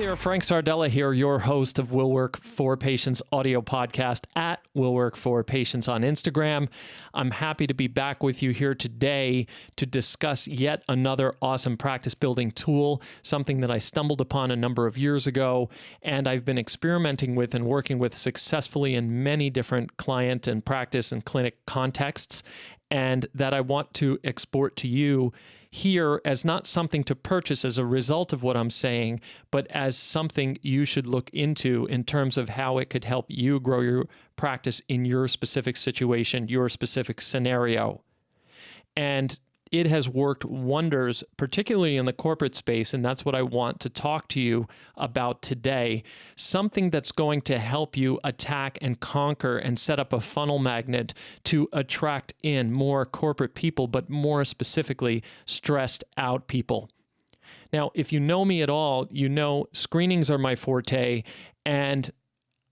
there, Frank Sardella here, your host of Will Work for Patients audio podcast at Will Work for Patients on Instagram. I'm happy to be back with you here today to discuss yet another awesome practice building tool, something that I stumbled upon a number of years ago, and I've been experimenting with and working with successfully in many different client and practice and clinic contexts, and that I want to export to you here as not something to purchase as a result of what I'm saying, but as something you should look into in terms of how it could help you grow your practice in your specific situation, your specific scenario. And it has worked wonders, particularly in the corporate space, and that's what I want to talk to you about today. Something that's going to help you attack and conquer and set up a funnel magnet to attract in more corporate people, but more specifically, stressed out people. Now, if you know me at all, you know screenings are my forte, and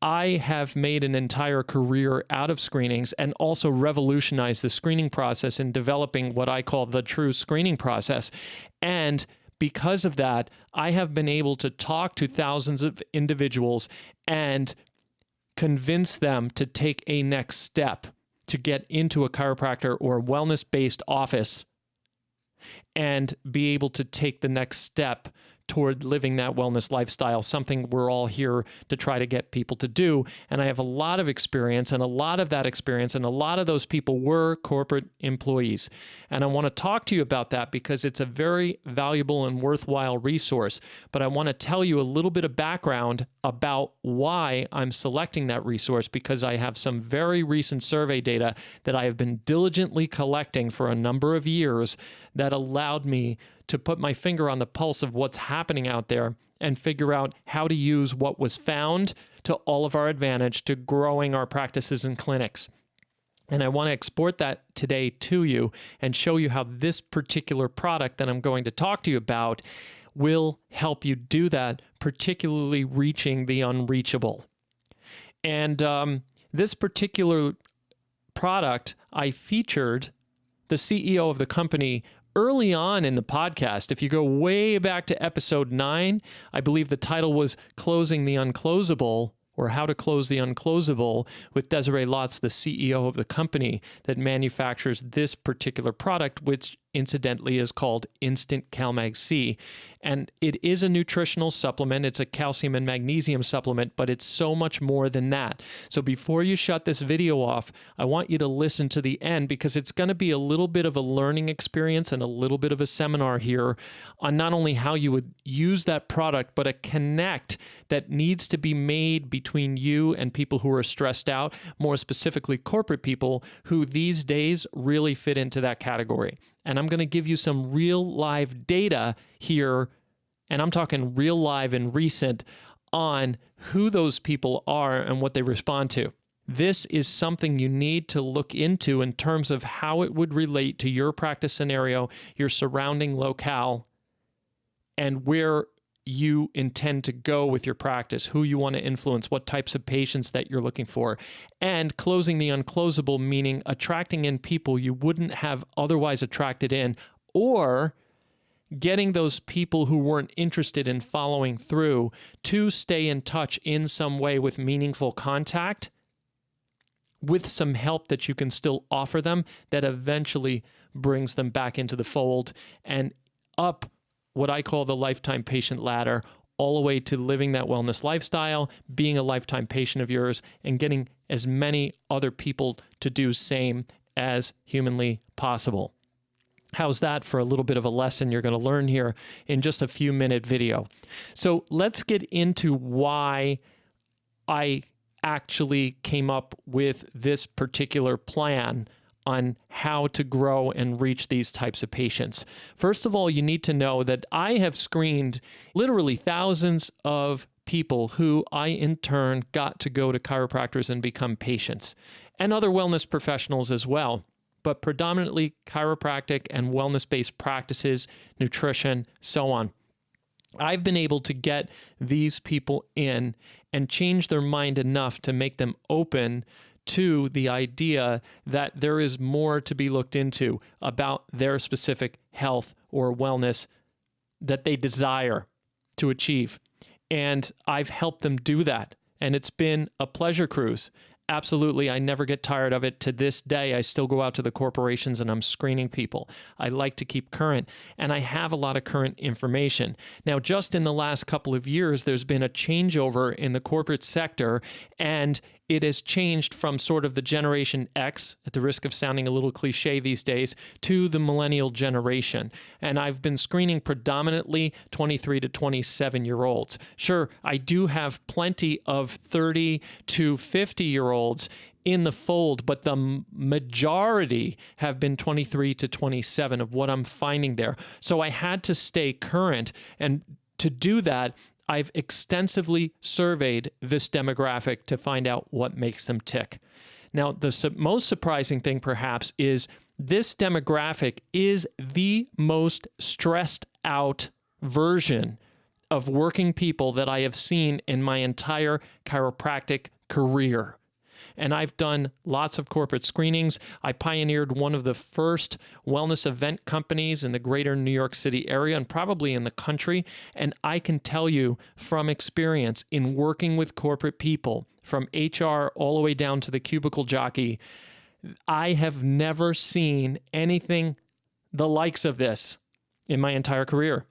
I have made an entire career out of screenings and also revolutionized the screening process in developing what I call the true screening process. And because of that, I have been able to talk to thousands of individuals and convince them to take a next step to get into a chiropractor or wellness-based office and be able to take the next step toward living that wellness lifestyle, something we're all here to try to get people to do. And I have a lot of experience, and a lot of that experience, and a lot of those people were corporate employees. And I want to talk to you about that because it's a very valuable and worthwhile resource. But I want to tell you a little bit of background about why I'm selecting that resource, because I have some very recent survey data that I have been diligently collecting for a number of years that allowed me to put my finger on the pulse of what's happening out there and figure out how to use what was found to all of our advantage to growing our practices and clinics. And I want to export that today to you and show you how this particular product that I'm going to talk to you about will help you do that, particularly reaching the unreachable. And this particular product, I featured the CEO of the company early on in the podcast. If you go way back to episode 9, I believe the title was Closing the Unclosable, or How to Close the Unclosable, with Desiree Lotz, the CEO of the company that manufactures this particular product, which incidentally is called Instant CalMag C. And it is a nutritional supplement. It's a calcium and magnesium supplement, but it's so much more than that. So before you shut this video off, I want you to listen to the end, because it's going to be a little bit of a learning experience and a little bit of a seminar here on not only how you would use that product, but a connect that needs to be made between you and people who are stressed out, more specifically corporate people who these days really fit into that category. And I'm going to give you some real live data here, and I'm talking real live and recent, on who those people are and what they respond to. This is something you need to look into in terms of how it would relate to your practice scenario, your surrounding locale, and where you intend to go with your practice, who you want to influence, what types of patients that you're looking for, and closing the unclosable, meaning attracting in people you wouldn't have otherwise attracted in, or getting those people who weren't interested in following through to stay in touch in some way with meaningful contact, with some help that you can still offer them that eventually brings them back into the fold and up what I call the lifetime patient ladder, all the way to living that wellness lifestyle, being a lifetime patient of yours, and getting as many other people to do same as humanly possible. How's that for a little bit of a lesson you're going to learn here in just a few minute video? So let's get into why I actually came up with this particular plan on how to grow and reach these types of patients. First of all, you need to know that I have screened literally thousands of people who I in turn got to go to chiropractors and become patients, and other wellness professionals as well, but predominantly chiropractic and wellness-based practices, nutrition, so on. I've been able to get these people in and change their mind enough to make them open to the idea that there is more to be looked into about their specific health or wellness that they desire to achieve. And I've helped them do that. And it's been a pleasure cruise. Absolutely. I never get tired of it. To this day, I still go out to the corporations and I'm screening people. I like to keep current, and I have a lot of current information. Now, just in the last couple of years, there's been a changeover in the corporate sector, and it has changed from sort of the Generation X, at the risk of sounding a little cliche these days, to the millennial generation. And I've been screening predominantly 23 to 27-year-olds. Sure, I do have plenty of 30 to 50-year-olds in the fold, but the majority have been 23 to 27 of what I'm finding there. So I had to stay current, and to do that, I've extensively surveyed this demographic to find out what makes them tick. Now, the most surprising thing perhaps is this demographic is the most stressed out version of working people that I have seen in my entire chiropractic career. And I've done lots of corporate screenings. I pioneered one of the first wellness event companies in the greater New York City area and probably in the country. And I can tell you from experience in working with corporate people, from HR all the way down to the cubicle jockey, I have never seen anything the likes of this in my entire career.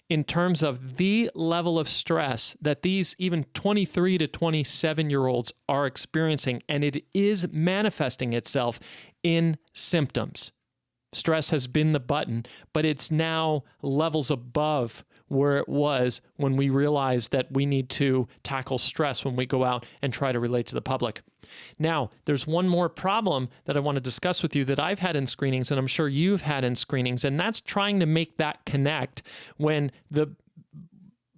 In terms of the level of stress that these even 23 to 27-year-olds are experiencing, and it is manifesting itself in symptoms. Stress has been the button, but it's now levels above where it was when we realized that we need to tackle stress when we go out and try to relate to the public. Now, there's one more problem that I want to discuss with you that I've had in screenings, and I'm sure you've had in screenings, and that's trying to make that connect when the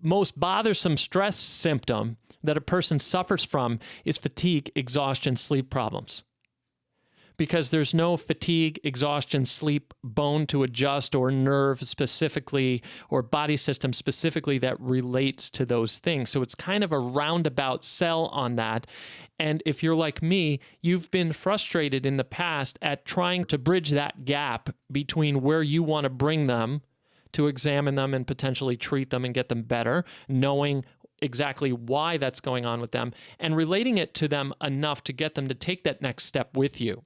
most bothersome stress symptom that a person suffers from is fatigue, exhaustion, sleep problems. Because there's no fatigue, exhaustion, sleep bone to adjust or nerve specifically or body system specifically that relates to those things. So it's kind of a roundabout sell on that. And if you're like me, you've been frustrated in the past at trying to bridge that gap between where you want to bring them to examine them and potentially treat them and get them better, knowing exactly why that's going on with them, and relating it to them enough to get them to take that next step with you,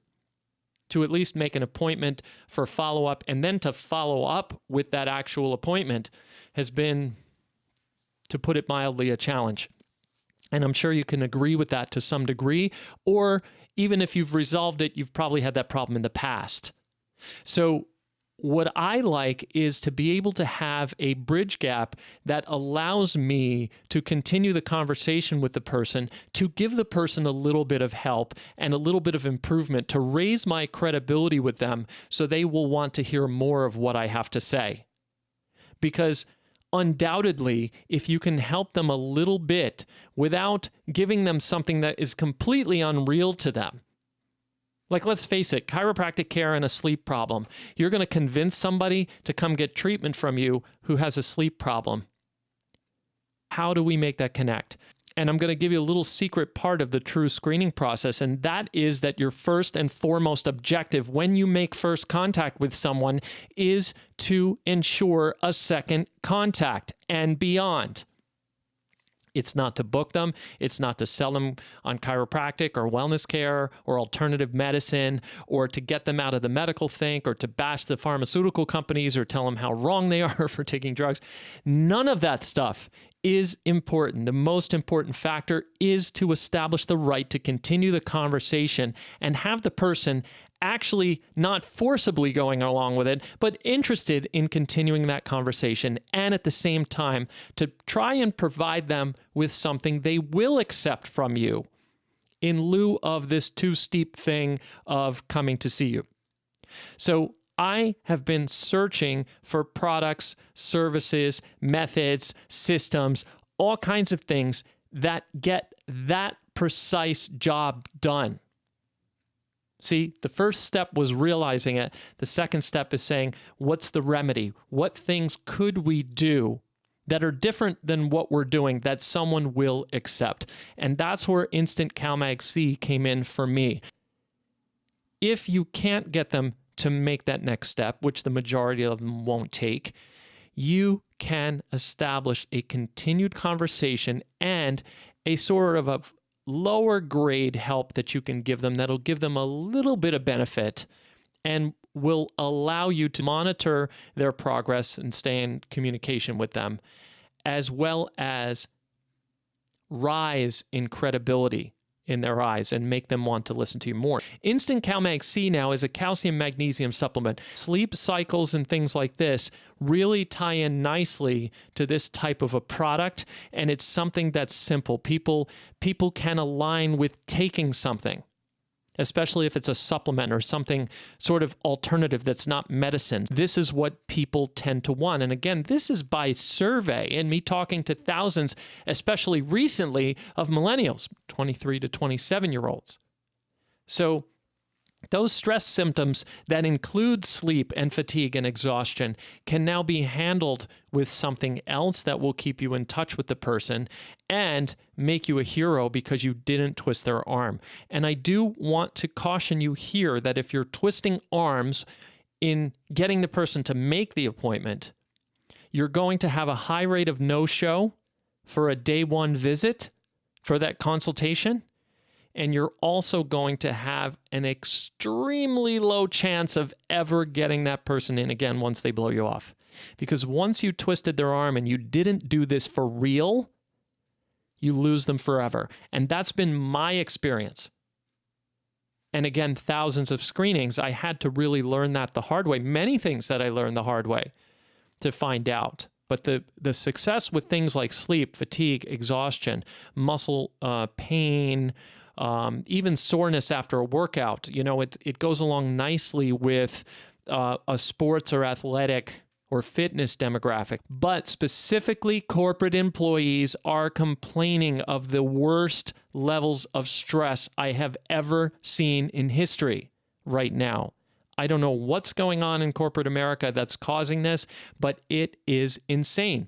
to at least make an appointment for follow-up, and then to follow up with that actual appointment has been, to put it mildly, a challenge. And I'm sure you can agree with that to some degree, or even if you've resolved it, you've probably had that problem in the past. So what I like is to be able to have a bridge gap that allows me to continue the conversation with the person, to give the person a little bit of help and a little bit of improvement, to raise my credibility with them so they will want to hear more of what I have to say. Because undoubtedly, if you can help them a little bit without giving them something that is completely unreal to them, like, let's face it, chiropractic care and a sleep problem. You're going to convince somebody to come get treatment from you who has a sleep problem. How do we make that connect? And I'm going to give you a little secret part of the true screening process, and that is that your first and foremost objective when you make first contact with someone is to ensure a second contact and beyond. It's not to book them. It's not to sell them on chiropractic or wellness care or alternative medicine, or to get them out of the medical think, or to bash the pharmaceutical companies or tell them how wrong they are for taking drugs. None of that stuff is important. The most important factor is to establish the right to continue the conversation and have the person actually not forcibly going along with it, but interested in continuing that conversation, and at the same time to try and provide them with something they will accept from you in lieu of this too steep thing of coming to see you. So I have been searching for products, services, methods, systems, all kinds of things that get that precise job done. See, the first step was realizing it. The second step is saying, what's the remedy? What things could we do that are different than what we're doing that someone will accept? And that's where Instant CalMag C came in for me. If you can't get them to make that next step, which the majority of them won't take, you can establish a continued conversation and a sort of a lower grade help that you can give them that'll give them a little bit of benefit and will allow you to monitor their progress and stay in communication with them, as well as rise in credibility in their eyes and make them want to listen to you more. Instant CalMag C now is a calcium magnesium supplement. Sleep cycles and things like this really tie in nicely to this type of a product, and it's something that's simple. People can align with taking something, especially if it's a supplement or something sort of alternative that's not medicine. This is what people tend to want. And again, this is by survey and me talking to thousands, especially recently, of millennials, 23 to 27-year-olds. So those stress symptoms that include sleep and fatigue and exhaustion can now be handled with something else that will keep you in touch with the person and make you a hero because you didn't twist their arm. And I do want to caution you here that if you're twisting arms in getting the person to make the appointment, you're going to have a high rate of no-show for a day one visit for that consultation. And you're also going to have an extremely low chance of ever getting that person in again once they blow you off. Because once you twisted their arm and you didn't do this for real, you lose them forever. And that's been my experience. And again, thousands of screenings, I had to really learn that the hard way. Many things that I learned the hard way to find out. But the success with things like sleep, fatigue, exhaustion, muscle pain, even soreness after a workout, it goes along nicely with a sports or athletic or fitness demographic. But specifically, corporate employees are complaining of the worst levels of stress I have ever seen in history right now. I don't know what's going on in corporate America that's causing this, but it is insane.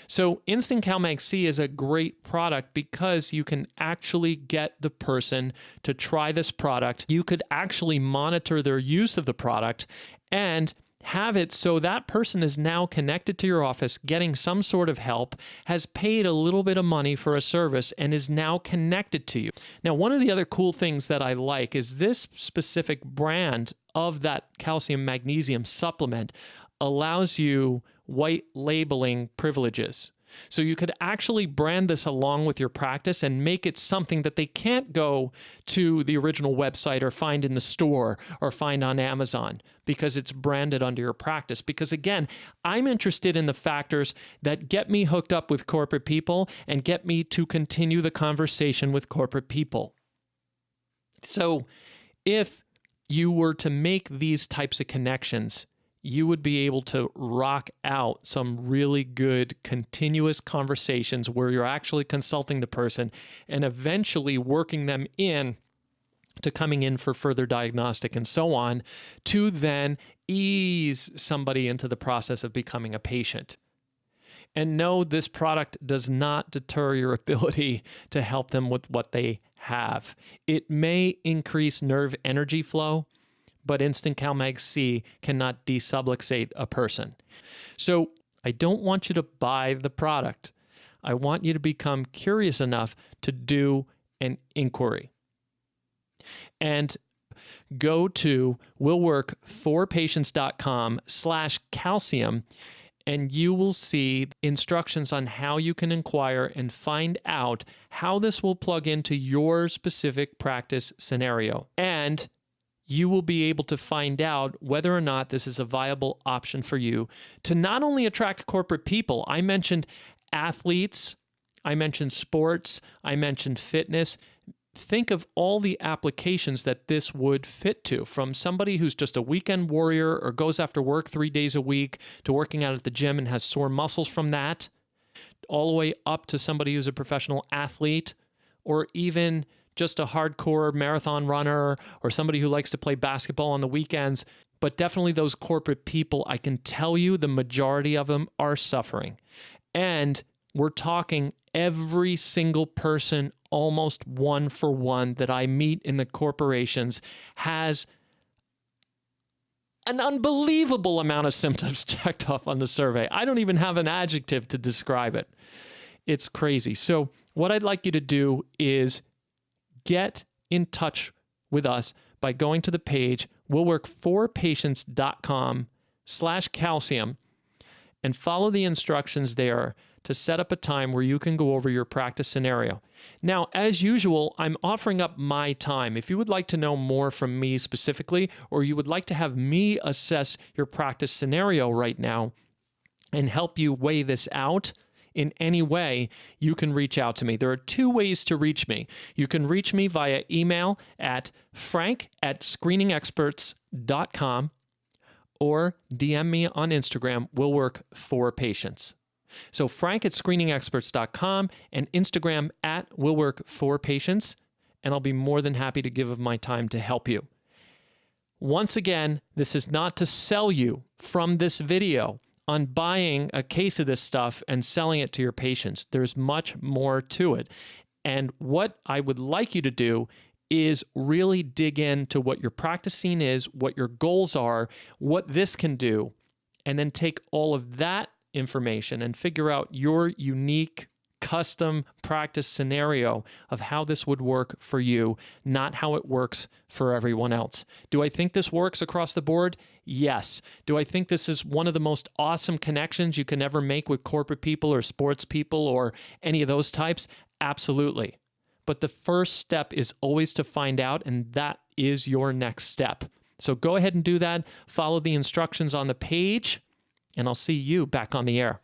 So Instant CalMag C is a great product because you can actually get the person to try this product. You could actually monitor their use of the product and have it so that person is now connected to your office, getting some sort of help, has paid a little bit of money for a service, and is now connected to you. Now, one of the other cool things that I like is this specific brand of that calcium magnesium supplement allows you white labeling privileges. So you could actually brand this along with your practice and make it something that they can't go to the original website or find in the store or find on Amazon because it's branded under your practice. Because again, I'm interested in the factors that get me hooked up with corporate people and get me to continue the conversation with corporate people. So if you were to make these types of connections, you would be able to rock out some really good continuous conversations where you're actually consulting the person and eventually working them in to coming in for further diagnostic and so on, to then ease somebody into the process of becoming a patient. And no, this product does not deter your ability to help them with what they have. It may increase nerve energy flow, but Instant CalMag C cannot desubluxate a person. So I don't want you to buy the product. I want you to become curious enough to do an inquiry. And go to willwork4patients.com/calcium, and you will see instructions on how you can inquire and find out how this will plug into your specific practice scenario. And you will be able to find out whether or not this is a viable option for you to not only attract corporate people. I mentioned athletes, I mentioned sports, I mentioned fitness. Think of all the applications that this would fit to, from somebody who's just a weekend warrior or goes after work 3 days a week to working out at the gym and has sore muscles from that, all the way up to somebody who's a professional athlete, or even just a hardcore marathon runner or somebody who likes to play basketball on the weekends. But definitely those corporate people, I can tell you the majority of them are suffering. And we're talking every single person, almost one for one, that I meet in the corporations has an unbelievable amount of symptoms checked off on the survey. I don't even have an adjective to describe it. It's crazy. So what I'd like you to do is get in touch with us by going to the page willwork4patients.com/calcium and follow the instructions there to set up a time where you can go over your practice scenario. Now, as usual, I'm offering up my time. If you would like to know more from me specifically, or you would like to have me assess your practice scenario right now and help you weigh this out in any way, you can reach out to me. There are two ways to reach me. You can reach me via email at frank@screeningexperts.com or DM me on Instagram, willwork4patients. So frank@screeningexperts.com and Instagram @willwork4patients, and I'll be more than happy to give of my time to help you. Once again, this is not to sell you from this video on buying a case of this stuff and selling it to your patients. There's much more to it. And what I would like you to do is really dig into what your practice scene is, what your goals are, what this can do, and then take all of that information and figure out your unique custom practice scenario of how this would work for you, not how it works for everyone else. Do I think this works across the board? Yes. Do I think this is one of the most awesome connections you can ever make with corporate people or sports people or any of those types? Absolutely. But the first step is always to find out, and that is your next step. So go ahead and do that. Follow the instructions on the page, and I'll see you back on the air.